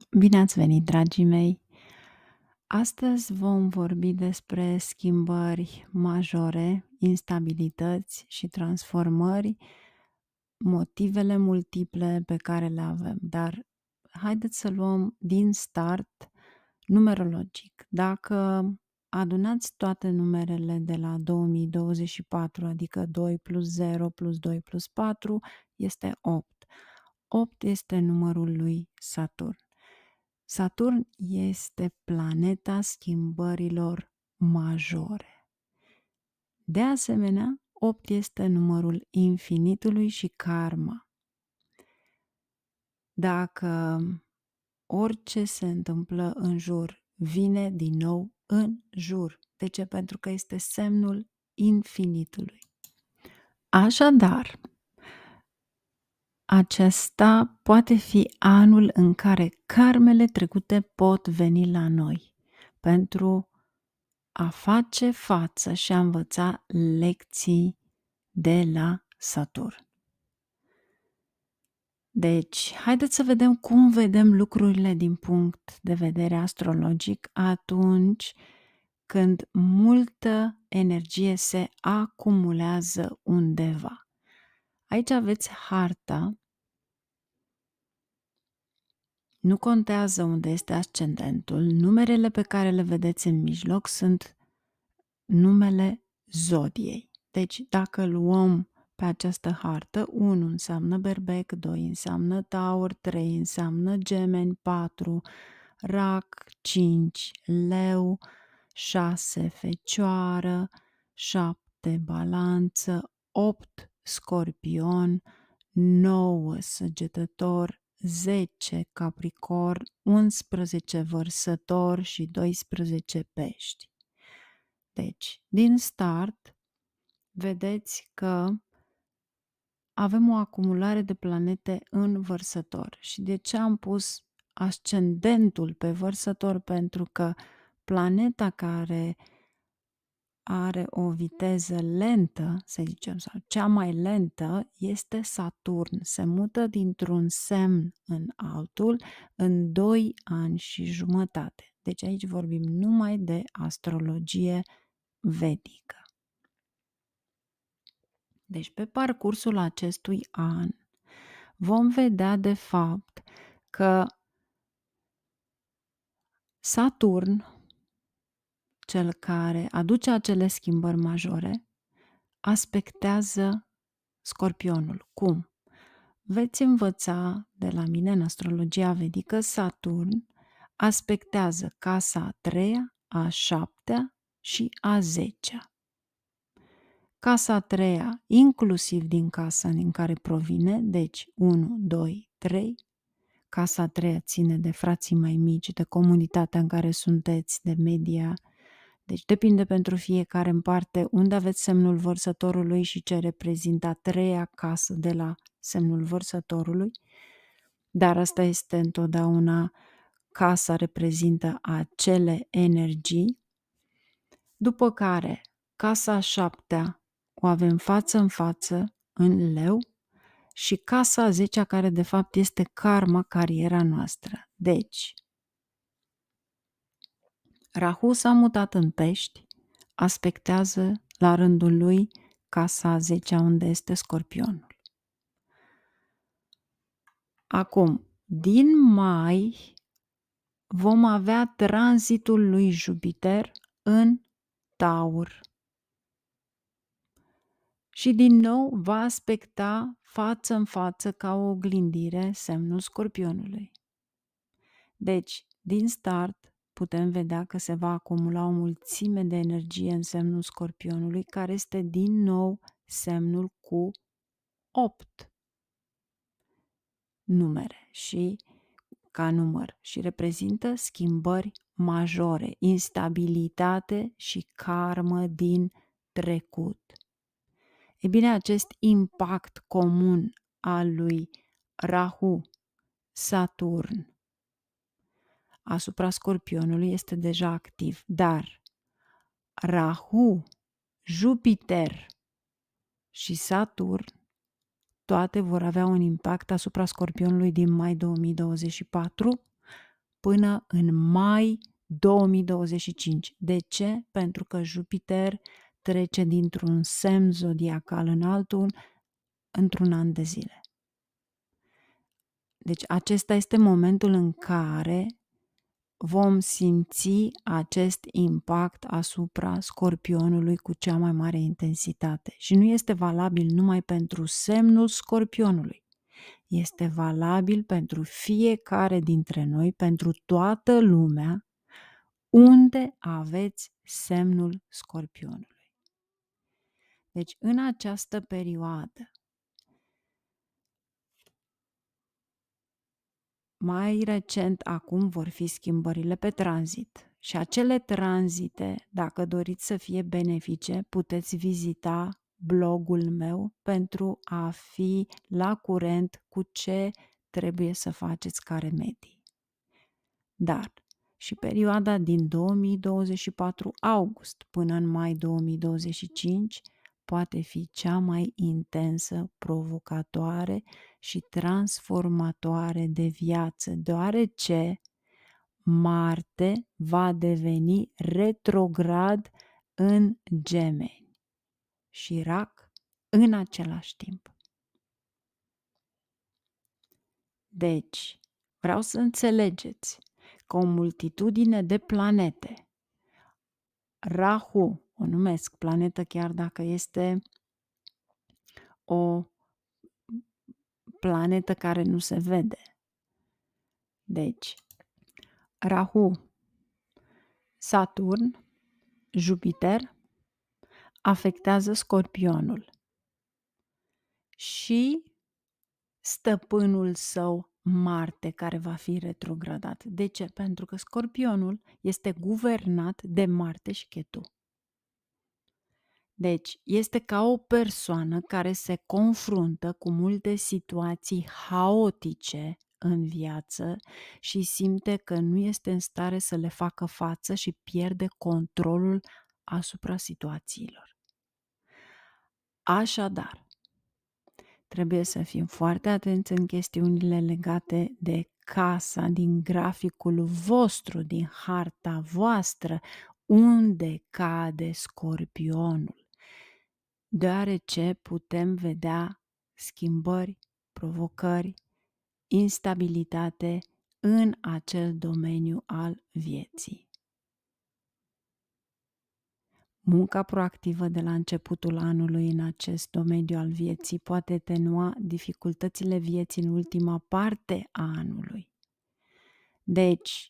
Bine ați venit, dragii mei! Astăzi vom vorbi despre schimbări majore, instabilități și transformări, motivele multiple pe care le avem. Dar haideți să luăm din start numerologic. Dacă adunați toate numerele de la 2024, adică 2 plus 0 plus 2 plus 4, este 8. 8 este numărul lui Saturn. Saturn este planeta schimbărilor majore. De asemenea, 8 este numărul infinitului și karma. Dacă orice se întâmplă în jur, vine din nou în jur. De ce? Pentru că este semnul infinitului. Așadar, acesta poate fi anul în care karmele trecute pot veni la noi pentru a face față și a învăța lecții de la Saturn. Deci, haideți să vedem cum vedem lucrurile din punct de vedere astrologic atunci când multă energie se acumulează undeva. Aici aveți harta. Nu contează unde este ascendentul, numerele pe care le vedeți în mijloc sunt numele zodiei. Deci, dacă luăm pe această hartă, 1 înseamnă Berbec, 2 înseamnă Taur, 3 înseamnă Gemeni, 4 Rac, 5 Leu, 6 Fecioară, 7 Balanță, 8 Scorpion, 9 Săgetător, 10 Capricorn, 11 Vărsător și 12 Pești. Deci, din start, vedeți că avem o acumulare de planete în Vărsător. Și de ce am pus ascendentul pe Vărsător? Pentru că planeta care are o viteză lentă, să zicem, sau cea mai lentă, este Saturn. Se mută dintr-un semn în altul în 2 ani și jumătate. Deci aici vorbim numai de astrologie vedică. Deci pe parcursul acestui an vom vedea de fapt că Saturn, cel care aduce acele schimbări majore, aspectează Scorpionul. Cum? Veți învăța de la mine în astrologia vedică, Saturn aspectează casa a 3-a, a 7-a și a 10-a. Casa a 3-a, inclusiv din casa din care provine, deci 1, 2, 3. Casa a 3-a ține de frații mai mici, de comunitatea în care sunteți, de media. Deci depinde pentru fiecare în parte unde aveți semnul Vărsătorului și ce reprezintă a 3-a casă de la semnul Vărsătorului. Dar asta este întotdeauna, casa reprezintă acele energii. După care, casa a 7-a o avem față în față în Leu și casa a 10-a care de fapt este karma, cariera noastră. Deci, Rahu s-a mutat în Pești, aspectează la rândul lui casa a 10-a unde este Scorpionul. Acum, din mai vom avea tranzitul lui Jupiter în Taur. Și din nou va aspecta față în față ca o oglindire semnul Scorpionului. Deci, din start, putem vedea că se va acumula o mulțime de energie în semnul Scorpionului, care este din nou semnul cu 8 numere și ca număr și reprezintă schimbări majore, instabilitate și karmă din trecut. E bine, acest impact comun al lui Rahu, Saturn, asupra Scorpionului este deja activ, dar Rahu, Jupiter și Saturn toate vor avea un impact asupra Scorpionului din mai 2024 până în mai 2025. De ce? Pentru că Jupiter trece dintr-un semn zodiacal în altul într-un an de zile. Deci acesta este momentul în care vom simți acest impact asupra Scorpionului cu cea mai mare intensitate. Și nu este valabil numai pentru semnul Scorpionului. Este valabil pentru fiecare dintre noi, pentru toată lumea, unde aveți semnul Scorpionului. Deci, în această perioadă, mai recent, acum vor fi schimbările pe tranzit și acele tranzite, dacă doriți să fie benefice, puteți vizita blogul meu pentru a fi la curent cu ce trebuie să faceți ca remedii. Dar și perioada din 2024 august până în mai 2025 poate fi cea mai intensă, provocatoare și transformatoare de viață, deoarece Marte va deveni retrograd în Gemeni și Rac în același timp. Deci, vreau să înțelegeți că o multitudine de planete, Rahu, o numesc planetă chiar dacă este o planetă care nu se vede. Deci, Rahu, Saturn, Jupiter afectează Scorpionul și stăpânul său Marte, care va fi retrogradat. De ce? Pentru că Scorpionul este guvernat de Marte și Ketu. Deci, este ca o persoană care se confruntă cu multe situații haotice în viață și simte că nu este în stare să le facă față și pierde controlul asupra situațiilor. Așadar, trebuie să fim foarte atenți în chestiunile legate de casa din graficul vostru, din harta voastră, unde cade Scorpionul, deoarece putem vedea schimbări, provocări, instabilitate în acel domeniu al vieții. Munca proactivă de la începutul anului în acest domeniu al vieții poate atenua dificultățile vieții în ultima parte a anului. Deci,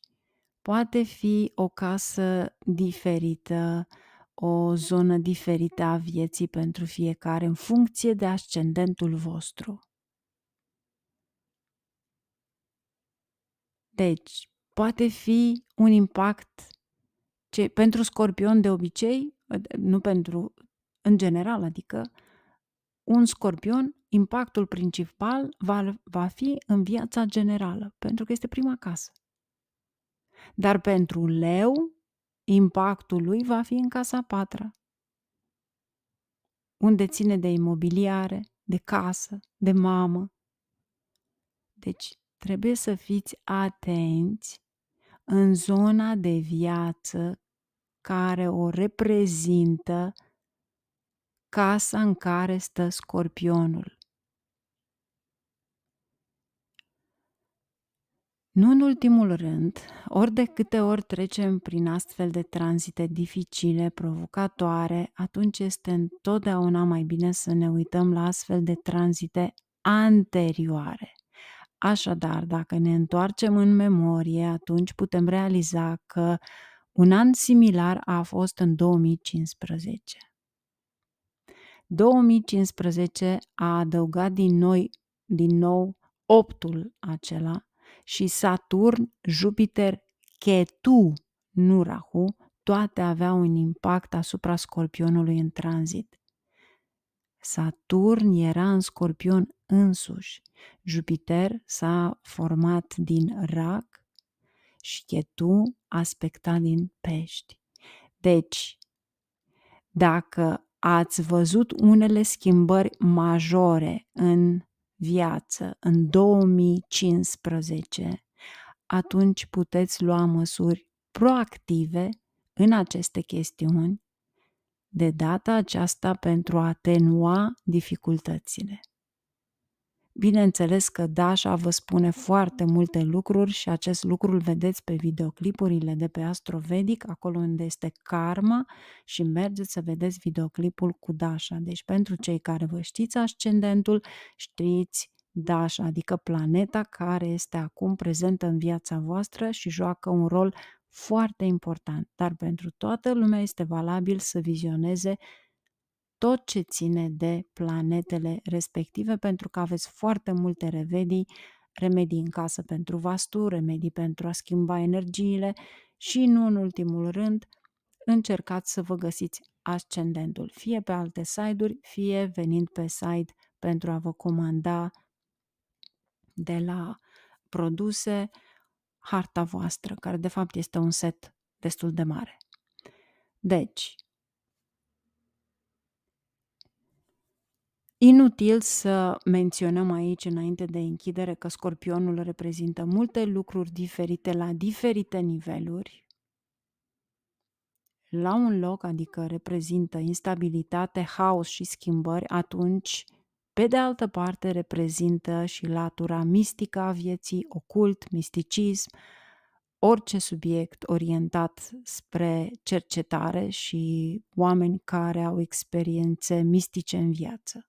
poate fi o casă diferită, o zonă diferită a vieții pentru fiecare în funcție de ascendentul vostru. Deci, poate fi un impact pentru Scorpion de obicei, nu pentru, în general, adică un Scorpion, impactul principal va fi în viața generală, pentru că este prima casă. Dar pentru Leu, impactul lui va fi în casa 4, unde ține de imobiliare, de casă, de mamă. Deci trebuie să fiți atenți în zona de viață care o reprezintă casa în care stă Scorpionul. Nu în ultimul rând, ori de câte ori trecem prin astfel de tranzite dificile, provocatoare, atunci este întotdeauna mai bine să ne uităm la astfel de tranzite anterioare. Așadar, dacă ne întoarcem în memorie, atunci putem realiza că un an similar a fost în 2015. 2015 a adăugat din nou 8-ul acela și Saturn, Jupiter, Ketu, nu Rahu, toate aveau un impact asupra Scorpionului în tranzit. Saturn era în Scorpion însuși, Jupiter s-a format din Rac și Ketu aspectat din Pești. Deci, dacă ați văzut unele schimbări majore în viață în 2015, atunci puteți lua măsuri proactive în aceste chestiuni, de data aceasta pentru a atenua dificultățile. Bineînțeles că Dasha vă spune foarte multe lucruri și acest lucru îl vedeți pe videoclipurile de pe Astrovedic, acolo unde este karma, și mergeți să vedeți videoclipul cu Dasha. Deci pentru cei care vă știți ascendentul, știți Dasha, adică planeta care este acum prezentă în viața voastră și joacă un rol foarte important. Dar pentru toată lumea este valabil să vizioneze tot ce ține de planetele respective, pentru că aveți foarte multe remedii în casă pentru vastu, remedii pentru a schimba energiile și, nu în ultimul rând, încercați să vă găsiți ascendentul, fie pe alte site-uri, fie venind pe site pentru a vă comanda de la produse harta voastră, care de fapt este un set destul de mare. Deci, inutil să menționăm aici, înainte de închidere, că Scorpionul reprezintă multe lucruri diferite la diferite niveluri. La un loc, adică reprezintă instabilitate, haos și schimbări, atunci, pe de altă parte, reprezintă și latura mistică a vieții, ocult, misticism, orice subiect orientat spre cercetare și oameni care au experiențe mistice în viață.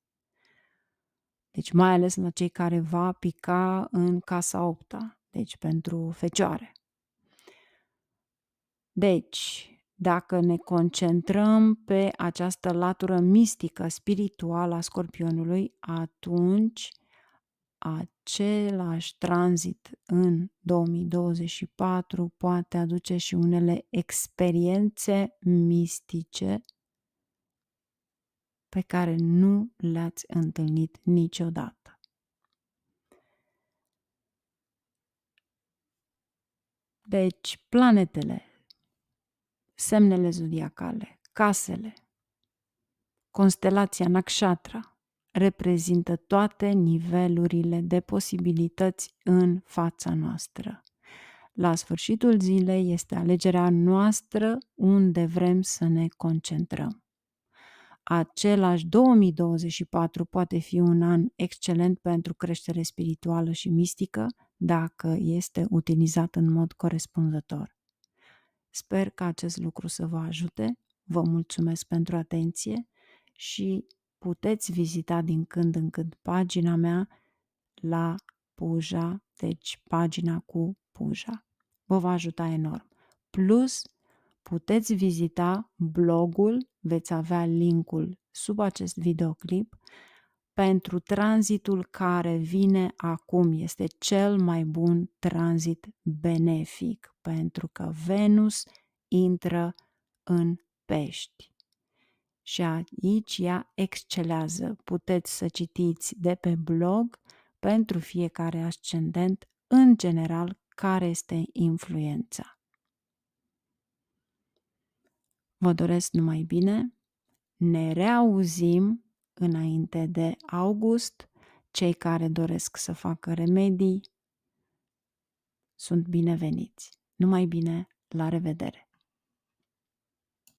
Deci mai ales la cei care va pica în casa 8-a, deci pentru fecioare. Deci, dacă ne concentrăm pe această latură mistică, spirituală a Scorpionului, atunci același tranzit în 2024 poate aduce și unele experiențe mistice pe care nu le-ați întâlnit niciodată. Deci, planetele, semnele zodiacale, casele, constelația Nakshatra reprezintă toate nivelurile de posibilități în fața noastră. La sfârșitul zilei este alegerea noastră unde vrem să ne concentrăm. Același 2024 poate fi un an excelent pentru creștere spirituală și mistică dacă este utilizat în mod corespunzător. Sper că acest lucru să vă ajute. Vă mulțumesc pentru atenție și puteți vizita din când în când pagina mea la Puja, deci pagina cu Puja. Vă va ajuta enorm. Plus, puteți vizita blogul, veți avea linkul sub acest videoclip, pentru tranzitul care vine acum. Este cel mai bun tranzit benefic, pentru că Venus intră în Pești. Și aici ea excelează. Puteți să citiți de pe blog pentru fiecare ascendent, în general, care este influența. Vă doresc numai bine, ne reauzim înainte de august. Cei care doresc să facă remedii sunt bineveniți. Numai bine, la revedere!